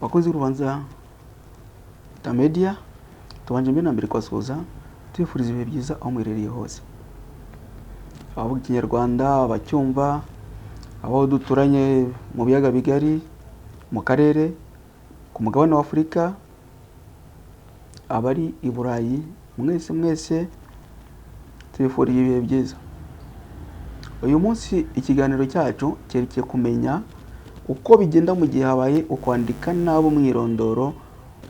Wakoze urubanza ta media tubanje mbere na mbere kwasuza twifuriza ibihe byiza aho mwerereye hose. Abavuga Ikinyarwanda, abacyumva, abo duturanye mu biyaga bigari, mu karere, ku mugabane wa Afurika, abari i Burayi, mwese twifuriye ibihe byiza. Uyu munsi ikiganiro cyacu cyerekeye kumenya uko bigenda mu gihe habaye ukwandika nabi umwirondoro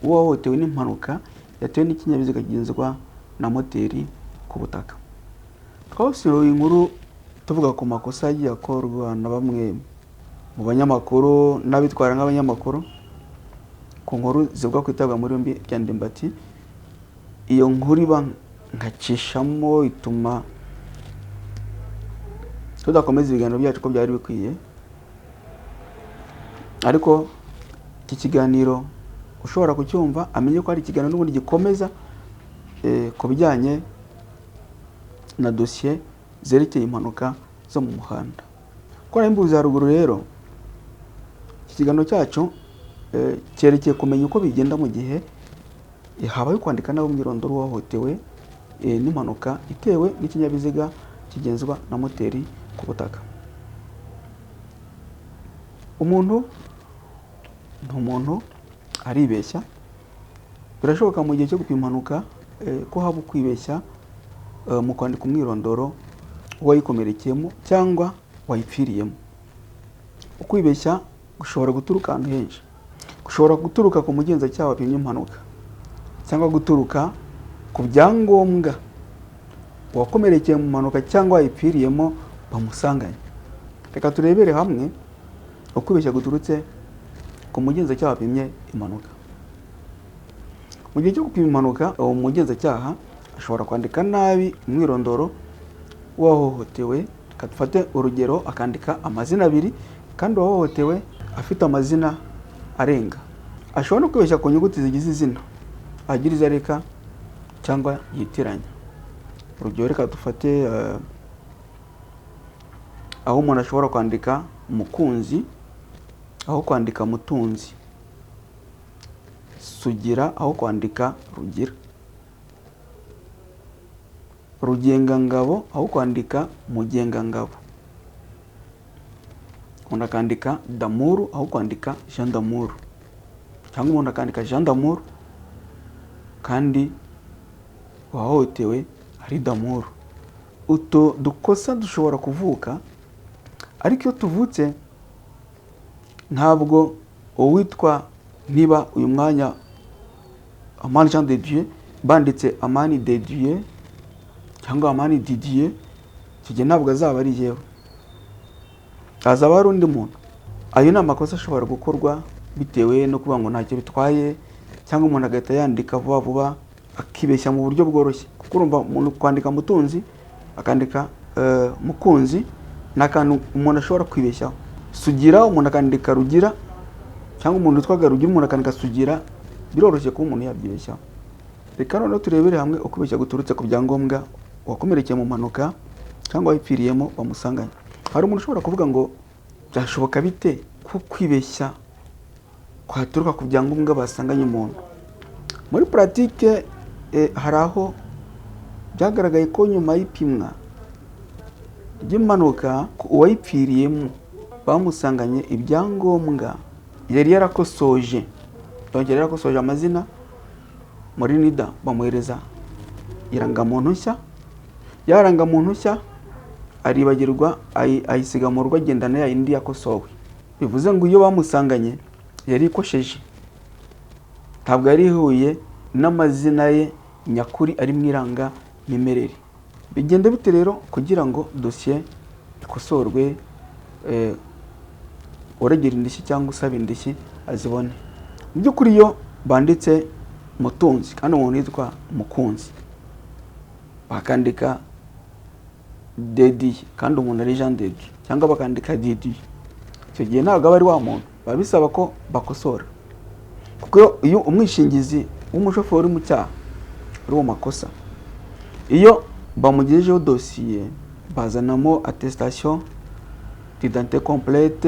w'uwahohotewe n'impanuka yatewe n'ikinyabiziga kigenzwa na moteri ku butaka. Twasubiye inkuru tuvuga ku makosa yakorwa na bamwe mu banyamakuru n'abitwara nk'abanyamakuru ku nkuru zivuga kwitabwa muri yombi bya Ndimbati. Iyo nkuru iba nkacishamo ituma tudakomeza ibiganiro byacu ko byari bikwiye, ariko iki kiganiro ushobora kucyumva amenye ko ari ikiganiro n'ubundi gikomeza ku bijyanye na dosiye zerekeye impanuka zo mu muhanda. Kora imbuzi haruguru rero iki kiganiro cyacu cyerekeye kumenya uko bigenda mu gihe habaye kwandika nabi umwirondoro w'uwahohotewe n'impanuka itewe n'ikinyabiziga kigenzwa na moteri ku butaka. Umuntu aribeshya. Birashoboka mu gihe cyo gupima impanuka ko haba ukwibeshya mu kwandika umwirondoro wayikomerekeyemo cyangwa wayipfiriyemo. Ukwibeshya gushobora guturuka ahantu henshi. Gushobora guturuka ku mugenzacyaha wapimye impanuka, cyangwa guturuka ku byangombwa wakomerekeye mu mpanuka cyangwa wayipfiriyemo bamusanganye. Reka turebere hamwe ukwibeshya guturutse ku mugenzacyaha wapimye impanuka. Mu gihe cyo gupima impanuka, uwo mugenzacyaha ashobora kwandika nabi umwirondoro w'uwahohotewe. Dufate urugero, akandika amazina abiri kandi uwahohotewe afite amazina arenga. Ashobora no kwibeshya ku nyuguti zigize izina, agira izo areka cyangwa yitiranya. Urugero, reka dufate aho umuntu ashobora kwandika mukunzi aho kwandika mutunzi, sugira aho kwandika rugira, rugengangabo aho kwandika mugengangabo, umuntu akandika damuru aho kwandika Jean Damuru, cyangwa umuntu akandika Jean Damuru kandi uwahohotewe ari Damuru. Uto dukosa dushobora kuvuka, ariko iyo tuvutse ntabwo uwitwa niba uyu mwanya Amani Jean de Dieu banditse Amani de Dieu cyangwa Amani Didier, kige ntabwo azaba ari yewe, azaba ari undi muntu. Ayo ni amakosa ashobora gukorwa bitewe no kuvuga ngo ntacyo bitwaye, cyangwa umuntu agahita yandika vuba vuba akibeshya mu buryo bworoshye. Kuko urumva umuntu kwandika mutunzi akandika mukunzi n'akantu umuntu ashobora kwibeshyaho. Sugira umuntu akandika rugira, cyangwa umuntu utwaga rugira umuntu akandika sugira, biroroshye kuba umuntu yabyibeshyaho. Reka noneho turebere hamwe uko kubeshya guturutse ku byangombwa wakomerekeye mu mpanuka cyangwa wayipfiriyemo bamusanganye. Hari umuntu ushobora kuvuga ngo byashoboka bite ko kwibeshya kwaturuka ku byangombwa basanganye umuntu. Muri pratique hari aho byagaragaye ko nyuma y'ipimwa ry'impanuka uwayipfiriyemo bamusanganye ibyangombwa yari yarakosoje. Yongera yarakosoje amazina muri NIDA, bamuhereza irangamuntu nshya. Yarangamuntu nshya aribagirwa ayisiga mu rugo agendana ya indi yakosowe. Bivuze ngo iyo bamusanganye yari ikosheje, ntabwo yari ihuye n'amazina ye nyakuri ari mu iranga mimerere. Bigenda bite rero kugira ngo dosiye ikosorwe, uregera indishyi cyangwa usaba indishyi azibone? Mu by'ukuri iyo banditse mutunzi kandi umuntu yitwa mukunzi, bakandika Dedi kandi umuntu ari Jean de Dieu, cyangwa bakandika Didi, icyo gihe ntabwo aba ari wa muntu, baba bisaba ko bakosora. Kuko iyo umwishingizi w'umushoferi mu cyaha ari mu makosa, iyo bamugejejeho dosiye bazanamo attestation d'identité complète,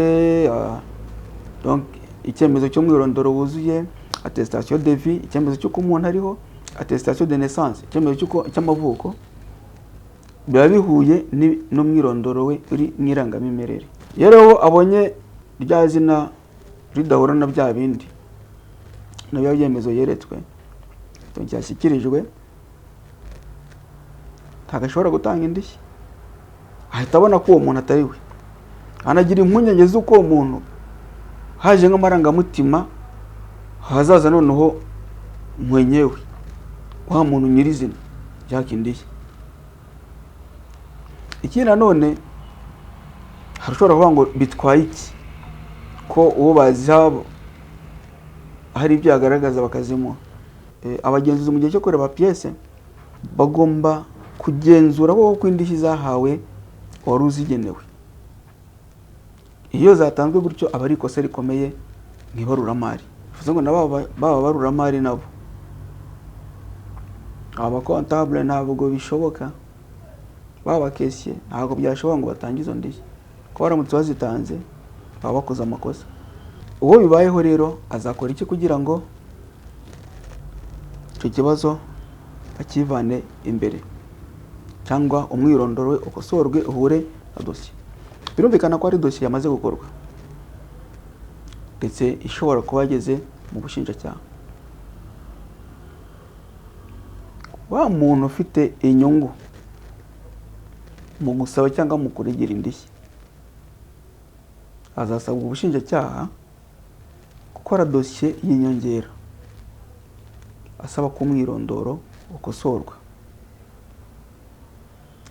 donc icyemezo cy'umwirondoro wuzuye, attestation de vie, icyemezo cy'uko umuntu ariho, attestation de naissance, icyemezo cy'amavuko, biba bihuye n'umwirondoro we uri mwirangamimerere. Iyo rero abonye rya zina ridahura na bya bindi nabyo byemezo yeretswe cyashyikirijwe, ntagashobora gutanga indishyi, ahita abona ko uwo muntu atari we, anagira impungenge z'uko uwo muntu haje nk'amarangamutima hazaza noneho mwenyewe wa muntu nyirizina yaka indishyi. Ikindi nanone harashobora kuvuga ngo bitwaye iki ko uwo bazihabo hari ibyo yagaragaza bakazimuha. Abagenzuzi mu gihe cyo kureba piyese bagomba kugenzura ko indishyi zahawe wari uzigenewe. Iyo zatanzwe gutyo aba ari ikosa rikomeye mu ibaruramari. Bivuze ngo baba baruramari nabo abakontable ntabwo bishoboka, baba kesiye ntabwo byashoboka ngo batange izo ndishyi, ko baramutse bazitanze baba bakoze amakosa. Uwo bibayeho rero azakora iki kugira ngo icyo kibazo akivane imbere, cyangwa umwirondoro we ukosorwe uhure na dosiye. Birumvikana ko ari dosiye yamaze gukorwa ndetse ishobora kuba yageze mu bushinjacyaha. Wa muntu ufite inyungu mu gusaba cyangwa mu kuregera indishyi azasabwa ubushinjacyaha gukora dosiye y'inyongera asaba ko umwirondoro ukosorwa.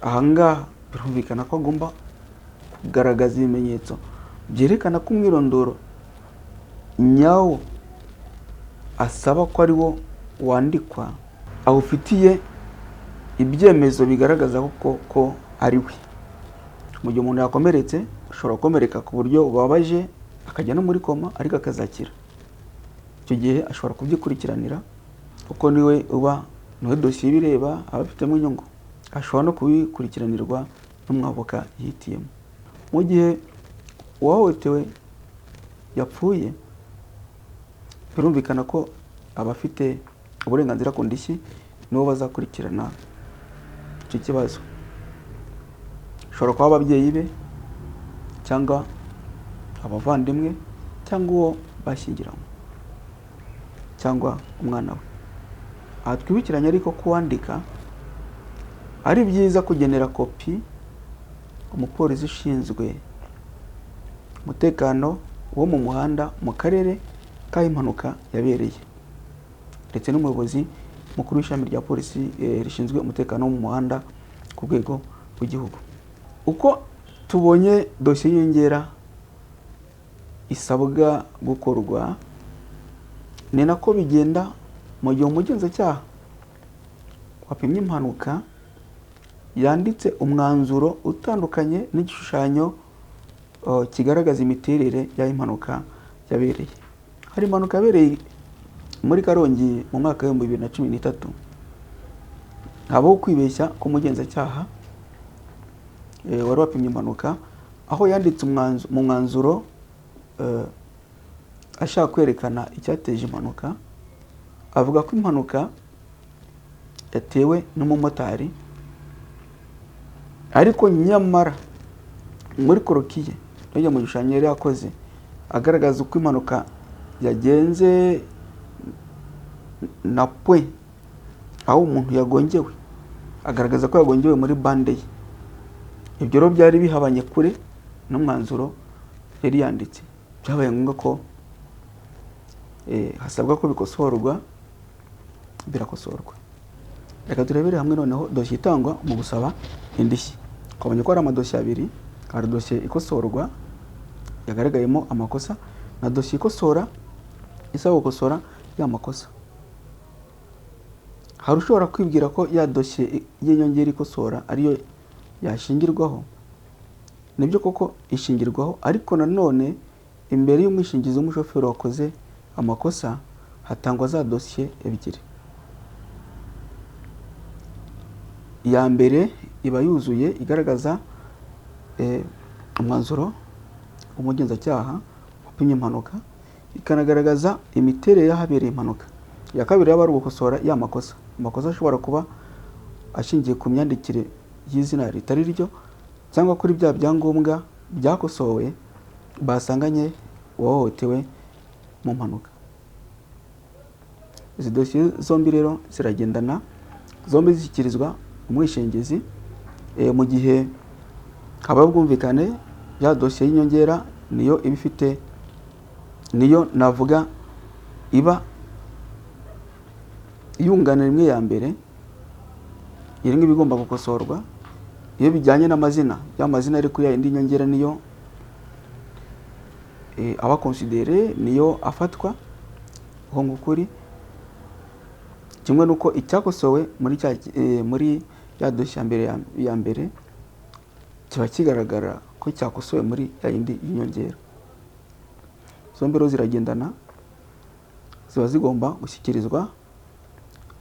Ahangaha birumvikana ko agomba kugaragaza ibimenyetso byerekana ko umwirondoro nyawo asaba ko ari wo wandikwa awufitiye ibyemezo bigaragaza ko ari we. Mu gihe umuntu yakomeretse, ashobora gukomereka ku buryo bubabaje akajya no muri koma ariko akazakira, icyo gihe ashobora kubyikurikiranira kuko niwe dosiye bireba, aba afitemo inyungu, ashobora no kubikurikiranirwa n'umwavoka yihitiyemo. Mu gihe uwahohotewe yapfuye, birumvikana ko abafite uburenganzira ku ndishyi nibo bazakurikirana icyo kibazo. Ashobora kuba ababyeyi be cyangwa abavandimwe cyangwa uwo bashyingiranywe cyangwa umwana we. Aha twibukiranye ariko kuwandika ari byiza kugenera kopi umupolisi ushinzwe umutekano wo mu muhanda mu karere k'aho impanuka yabereye, ndetse n'umuyobozi mukuru w'ishami rya polisi rishinzwe umutekano wo mu muhanda ku rwego rw'igihugu. Uko tubonye dosiye y'inyongera isabwa gukorwa, ni nako bigenda mu gihe umugenzacyaha wapimye impanuka yanditse umwanzuro utandukanye n'igishushanyo kigaragaza imiterere y'aho impanuka yabereye. Hari impanuka yabereye muri Karongi mu mwaka wa 2013, habaho ukwibeshya k'umugenzacyaha wari wapimye impanuka, aho yanditse mu mwanzuro ashaka kwerekana icyateje impanuka, avuga ko impanuka yatewe n'umumotari, ariko nyamara muri korokiye n'ujya mu gishushanyo yari yakoze agaragaza uko impanuka yagenze na pwe aho umuntu yagongewe, agaragaza ko yagongewe muri bande ye. Ibyo rero byari bihabanye kure n'umwanzuro yari yanditse. Byabaye ngombwa ko hasabwa ko bikosorwa, birakosorwa. Reka turebere hamwe noneho dosiye itangwa mu gusaba indishyi. Twabonye ko ari amadosiye abiri, hari dosiye ikosorwa yagaragayemo amakosa na dosiye ikosora isaba gukosora ya makosa. Hari ushobora kwibwira ko ya dosiye y'inyongera ikosora ariyo yashingirwaho. Nibyo koko ishingirwaho, ariko nanone imbere y'umwishingizi w'umushoferi wakoze amakosa hatangwa za dosiye ebyiri. Iya mbere iba yuzuye igaragaza umwanzuro w'umugenzacyaha wapimye impanuka, ikanagaragaza imiterere y'ahabereye impanuka. Iya kabiri yaba ari ugukosora y'amakosa. Amakosa ashobora kuba ashingiye ku myandikire y'izina ritari ryo cyangwa kuri bya byangombwa byakosowe basanganye uwahohotewe mu mpanuka. Izi dosiye zombi rero ziragendana, zombi zishyikirizwa umwishingizi mu gihe habaho ubwumvikane. Ya dosiye y'inyongera niyo iba ifite, niyo navuga iba yunganira imwe ya mbere, iri ngiri igomba gukosorwa. Iyo bijyanye n'amazina, ya mazina ari kuri ya indi nyongera niyo aba considéré, niyo afatwa ho ngukuri. Kimwe nuko icyakosowe muri ya dosiye ya mbere kiba kigaragara ko cyakosowe muri ya yindi y'inyongera. Zombi rero ziragendana, ziba zigomba gushyikirizwa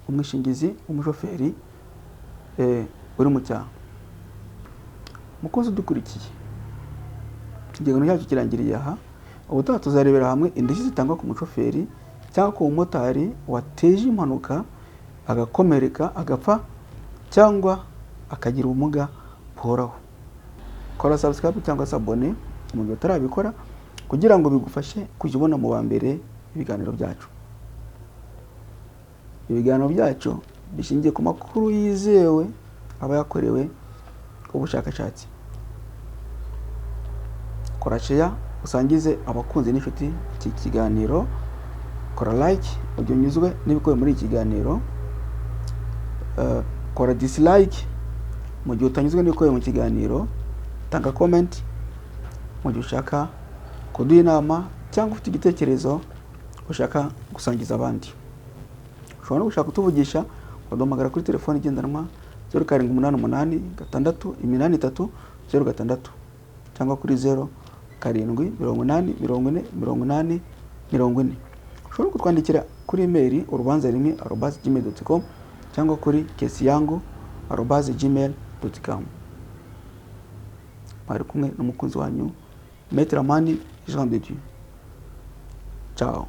umwishingizi w'umushoferi uri mu cyaha. Mukunzi dukurikiye, igihano cyacu kirangiriye aha. Ubutaha tuzarebera hamwe indishyi zitangwa ku mushoferi cyangwa ku mumotari wateje impanuka agakomereka, agapfa cyangwa akagira ubumuga buhoraho. Kora subscribe cyangwa se abone mu gihe utarabikora kugira ngo bigufashe kujya ubona mu ba mbere ibiganiro byacu. Ibiganiro byacu bishingiye ku makuru yizewe aba yakorewe ubushakashatsi. Kora share, usangize abakunzi n'inshuti iki kiganiro. Kora like ujye unyuzwe n'ibikowe muri iki kiganiro. Kora dislike mu gihe utanyuzwe n'ibikowe mu kiganiro. Tanga comment mu gihe ushaka kuduha inama cyangwa ufite igitekerezo ushaka gusangiza abandi. Ushobora no gushaka kutuvugisha, ukaduhamagara kuri telefone igendanwa 0788 683 086 cyangwa kuri 07 80 40 80. Ushobora kutwandikira kuri email urubanza1@gmail.com cyangwa kuri kesiyangu@gmail.com. Mwari kumwe n'umukunzi wanyu Maître Jean de Dieu. Ciao.